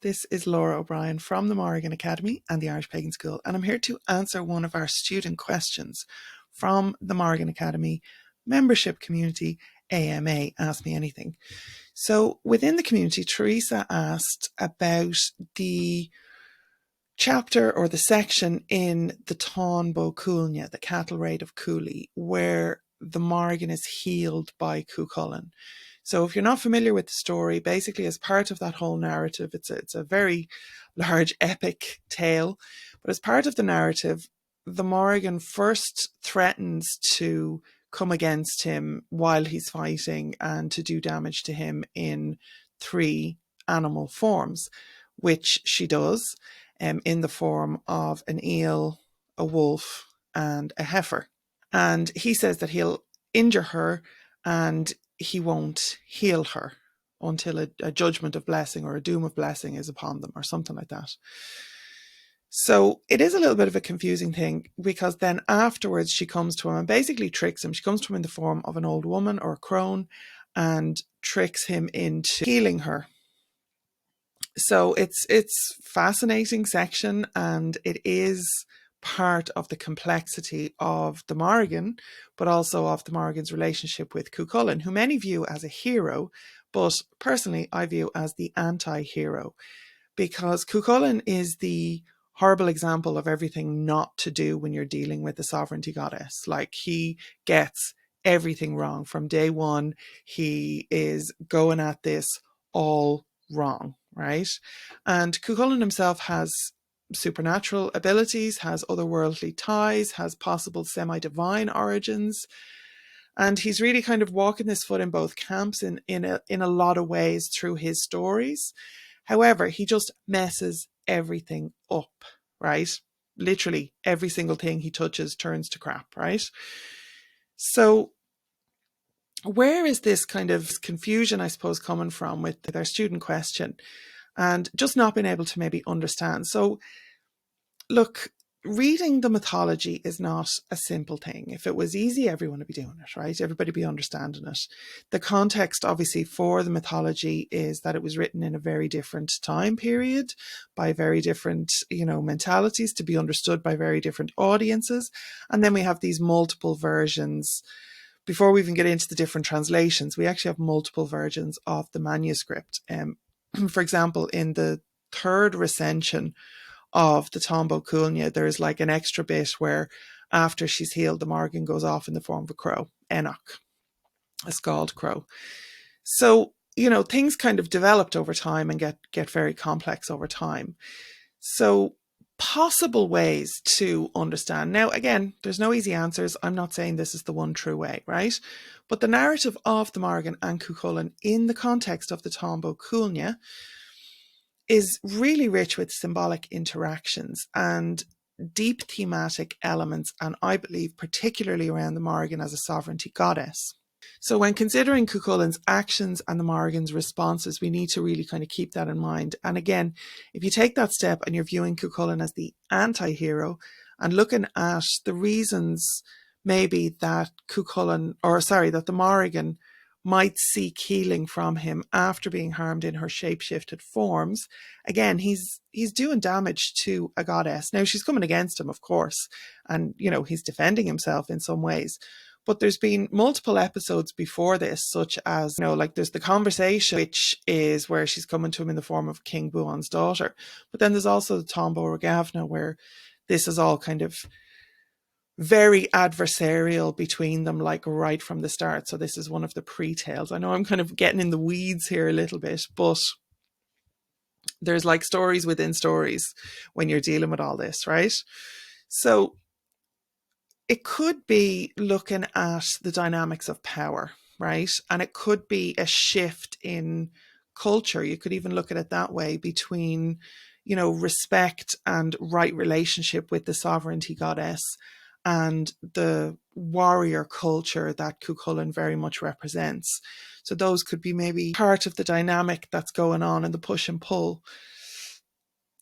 This is Lora O'Brien from the Morrigan Academy and the Irish Pagan School, and I'm here to answer one of our student questions from the Morrigan Academy membership community, AMA Ask Me Anything. So within the community, Teresa asked about the chapter or the section in the Táin Bó Cúailnge, the cattle raid of Cooley, where the Morrigan is healed by Kolan. So if you're not familiar with the story, basically as part of that whole narrative, it's a very large epic tale, but as part of the narrative, the Morrigan first threatens to come against him while he's fighting and to do damage to him in 3 animal forms, which she does in the form of an eel, a wolf, and a heifer. And he says that he'll injure her and he won't heal her until a judgment of blessing or a doom of blessing is upon them or something like that. So it is a little bit of a confusing thing, because then afterwards she comes to him and basically tricks him. She comes to him in the form of an old woman or a crone and tricks him into healing her. So it's fascinating section, and it is part of the complexity of the Morrigan, but also of the Morrigan's relationship with Cuchulainn, who many view as a hero, but personally I view as the anti-hero, because Cuchulainn is the horrible example of everything not to do when you're dealing with the sovereignty goddess. Like, he gets everything wrong from day one. He is going at this all wrong, right? And Cuchulainn himself has supernatural abilities, has otherworldly ties, has possible semi-divine origins, and he's really kind of walking this foot in both camps in a lot of ways through his stories. However, he just messes everything up, right? Literally every single thing he touches turns to crap, right? So where is this kind of confusion, I suppose, coming from with our student question and just not being able to maybe understand? So look, reading the mythology is not a simple thing. If it was easy, everyone would be doing it, right? Everybody would be understanding it. The context, obviously, for the mythology is that it was written in a very different time period by very different, mentalities, to be understood by very different audiences. And then we have these multiple versions. Before we even get into the different translations, we actually have multiple versions of the manuscript. For example, in the 3rd recension of the Táin Bó Cúailnge, there's like an extra bit where after she's healed, the Morrigan goes off in the form of a crow, Enoch, a scald crow. So, things kind of developed over time and get very complex over time. So possible ways to understand. Now, again, there's no easy answers. I'm not saying this is the one true way, right? But the narrative of the Morrigan and Cuchulainn in the context of the Táin Bó Cúailnge is really rich with symbolic interactions and deep thematic elements, and I believe particularly around the Morrigan as a sovereignty goddess. So when considering Cuchulainn's actions and the Morrigan's responses, we need to really kind of keep that in mind. And again, if you take that step and you're viewing Cuchulainn as the anti-hero and looking at the reasons maybe that that the Morrigan might seek healing from him after being harmed in her shapeshifted forms, again, he's doing damage to a goddess. Now, she's coming against him, of course, and, he's defending himself in some ways. But there's been multiple episodes before this, such as, there's the conversation, which is where she's coming to him in the form of King Buon's daughter. But then there's also the Táin Bó Ragavna, where this is all kind of very adversarial between them, like right from the start. So this is one of the pre-tales. I know I'm kind of getting in the weeds here a little bit, but there's like stories within stories when you're dealing with all this, right? So it could be looking at the dynamics of power, right? And it could be a shift in culture. You could even look at it that way, between, respect and right relationship with the sovereignty goddess and the warrior culture that Cuchulainn very much represents. So those could be maybe part of the dynamic that's going on and the push and pull.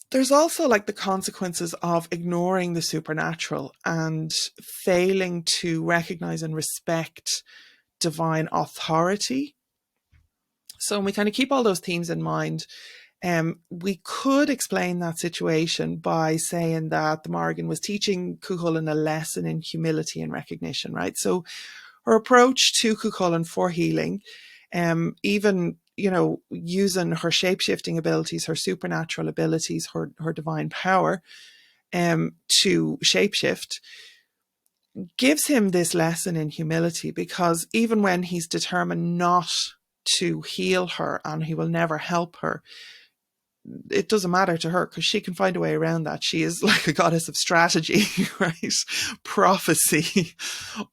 There's also like the consequences of ignoring the supernatural and failing to recognize and respect divine authority. So when we kind of keep all those themes in mind, We could explain that situation by saying that the Morrigan was teaching Cuchulainn a lesson in humility and recognition, right? So her approach to Cuchulainn for healing, even, using her shape-shifting abilities, her supernatural abilities, her divine power, to shapeshift, gives him this lesson in humility, because even when he's determined not to heal her and he will never help her, it doesn't matter to her because she can find a way around that. She is like a goddess of strategy, right? Prophecy,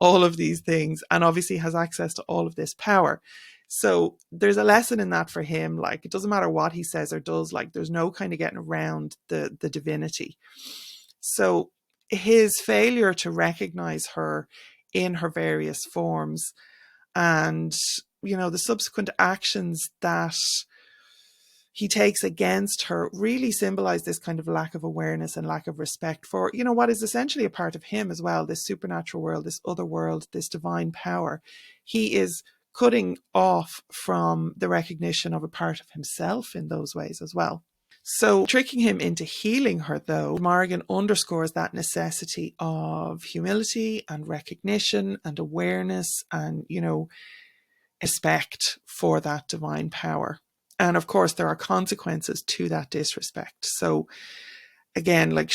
all of these things, and obviously has access to all of this power. So there's a lesson in that for him. Like, it doesn't matter what he says or does, like there's no kind of getting around the divinity. So his failure to recognize her in her various forms, and, the subsequent actions that he takes against her, really symbolize this kind of lack of awareness and lack of respect for, what is essentially a part of him as well, this supernatural world, this other world, this divine power. He is cutting off from the recognition of a part of himself in those ways as well. So tricking him into healing her, though, Morrigan underscores that necessity of humility and recognition and awareness and, respect for that divine power. And of course, there are consequences to that disrespect. So again, like,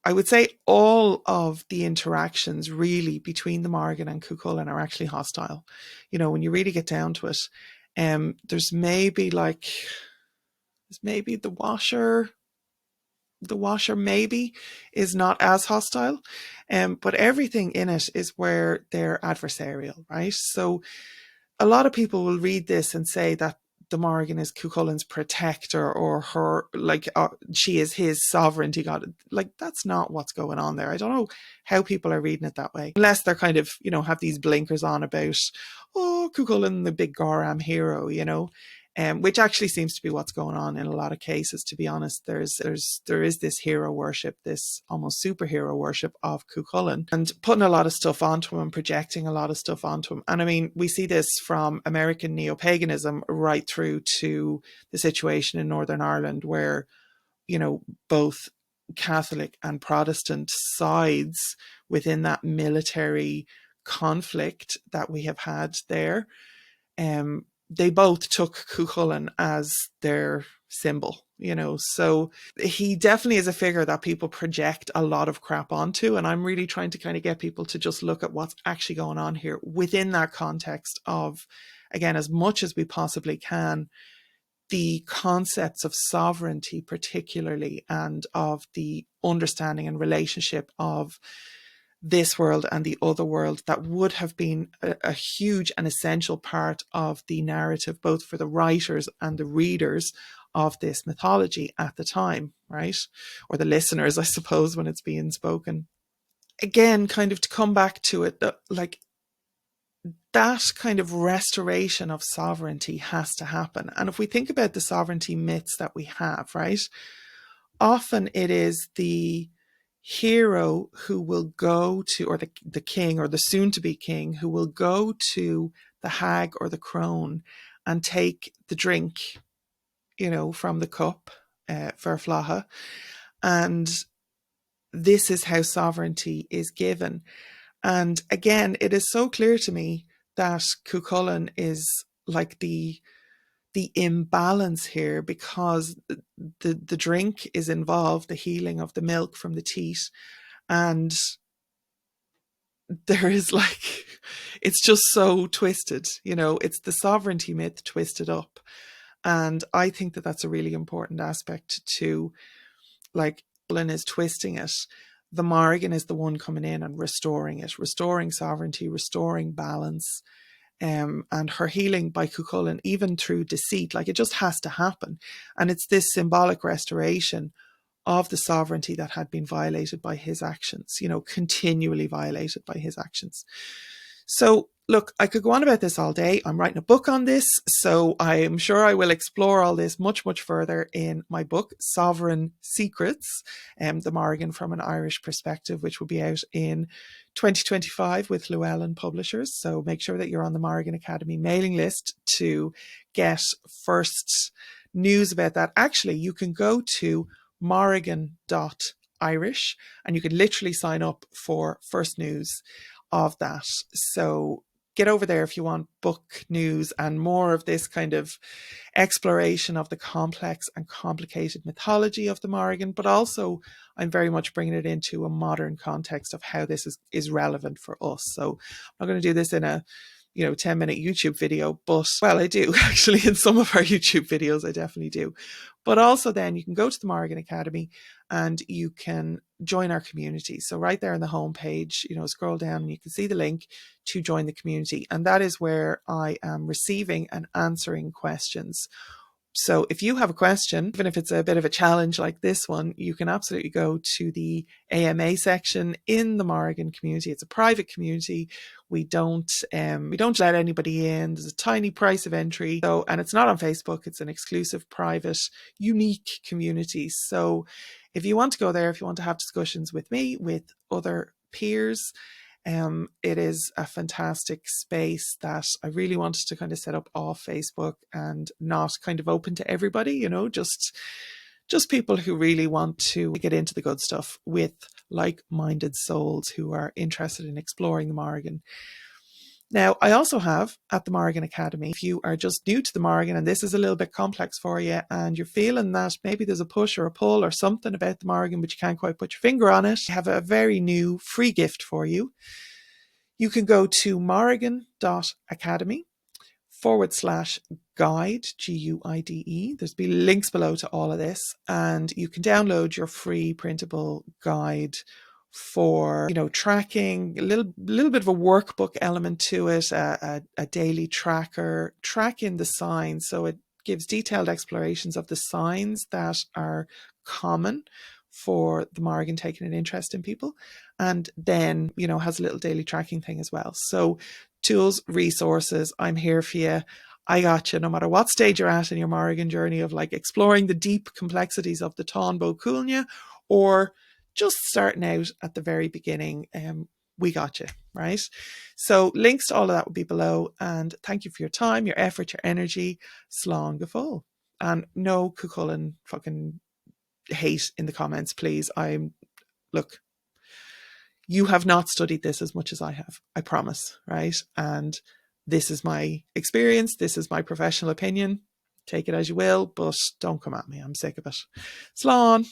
I would say all of the interactions really between the Morrigan and Cuchulainn are actually hostile. When you really get down to it, there's maybe the washer. The washer maybe is not as hostile, but everything in it is where they're adversarial, right? So a lot of people will read this and say that the Morrigan is Cuchulainn's protector, or her, she is his sovereignty god. Like, that's not what's going on there. I don't know how people are reading it that way, unless they're kind of, have these blinkers on about, Cuchulainn, the big Goram hero, which actually seems to be what's going on in a lot of cases, to be honest. There is this hero worship, this almost superhero worship of Cuchulainn, and putting a lot of stuff onto him, projecting a lot of stuff onto him. And I mean, we see this from American neo-paganism right through to the situation in Northern Ireland, where, both Catholic and Protestant sides within that military conflict that we have had there, they both took Cuchulainn as their symbol, so he definitely is a figure that people project a lot of crap onto. And I'm really trying to kind of get people to just look at what's actually going on here within that context of, again, as much as we possibly can, the concepts of sovereignty particularly, and of the understanding and relationship of this world and the other world, that would have been a huge and essential part of the narrative, both for the writers and the readers of this mythology at the time, right? Or the listeners, I suppose, when it's being spoken. Again, kind of to come back to it, like, that kind of restoration of sovereignty has to happen. And if we think about the sovereignty myths that we have, right, often it is the hero who will go to, or the king, or the soon-to-be king, who will go to the hag or the crone and take the drink, from the cup, for flaha. And this is how sovereignty is given. And again, it is so clear to me that Cuchulainn is like the imbalance here, because the drink is involved, the healing of the milk from the teat, and there is it's just so twisted, it's the sovereignty myth twisted up. And I think that that's a really important aspect to, like, Colin is twisting it. The Morrigan is the one coming in and restoring it, restoring sovereignty, restoring balance. And her healing by Cuchulainn, even through deceit, like, it just has to happen. And it's this symbolic restoration of the sovereignty that had been violated by his actions, continually violated by his actions. So look, I could go on about this all day. I'm writing a book on this, so I am sure I will explore all this much, much further in my book, Sovereign Secrets, the Morrigan from an Irish perspective, which will be out in 2025 with Llewellyn Publishers. So make sure that you're on the Morrigan Academy mailing list to get first news about that. Actually, you can go to morrigan.irish and you can literally sign up for first news of that. So get over there if you want book news and more of this kind of exploration of the complex and complicated mythology of the Morrigan, but also I'm very much bringing it into a modern context of how this is relevant for us. So I'm not going to do this in a 10-minute YouTube video, but well, I do actually in some of our YouTube videos, I definitely do. But also then you can go to the Morrigan Academy and you can join our community. So right there on the homepage, scroll down and you can see the link to join the community. And that is where I am receiving and answering questions. So if you have a question, even if it's a bit of a challenge like this one, you can absolutely go to the AMA section in the Morrigan community. It's a private community. We don't let anybody in. There's a tiny price of entry. So, and it's not on Facebook. It's an exclusive, private, unique community. So if you want to go there, if you want to have discussions with me, with other peers, it is a fantastic space that I really wanted to kind of set up off Facebook and not kind of open to everybody, just people who really want to get into the good stuff with like-minded souls who are interested in exploring the Morrigan. Now, I also have at the Morrigan Academy, if you are just new to the Morrigan and this is a little bit complex for you and you're feeling that maybe there's a push or a pull or something about the Morrigan, but you can't quite put your finger on it, I have a very new free gift for you. You can go to morrigan.academy/guide, Guide. There's be links below to all of this, and you can download your free printable guide for tracking, a little bit of a workbook element to it, a daily tracker, tracking the signs. So it gives detailed explorations of the signs that are common for the Morrigan taking an interest in people, and then has a little daily tracking thing as well. So tools, resources, I'm here for you. I got you no matter what stage you're at in your Morrigan journey of exploring the deep complexities of the Táin Bó Cúailnge, or just starting out at the very beginning. We got you, right? So links to all of that will be below, and thank you for your time, your effort, your energy. Slán go fóill. And no Kolan fucking hate in the comments, please. Look, you have not studied this as much as I have, I promise, right? And this is my experience, this is my professional opinion. Take it as you will, but don't come at me, I'm sick of it. Slán.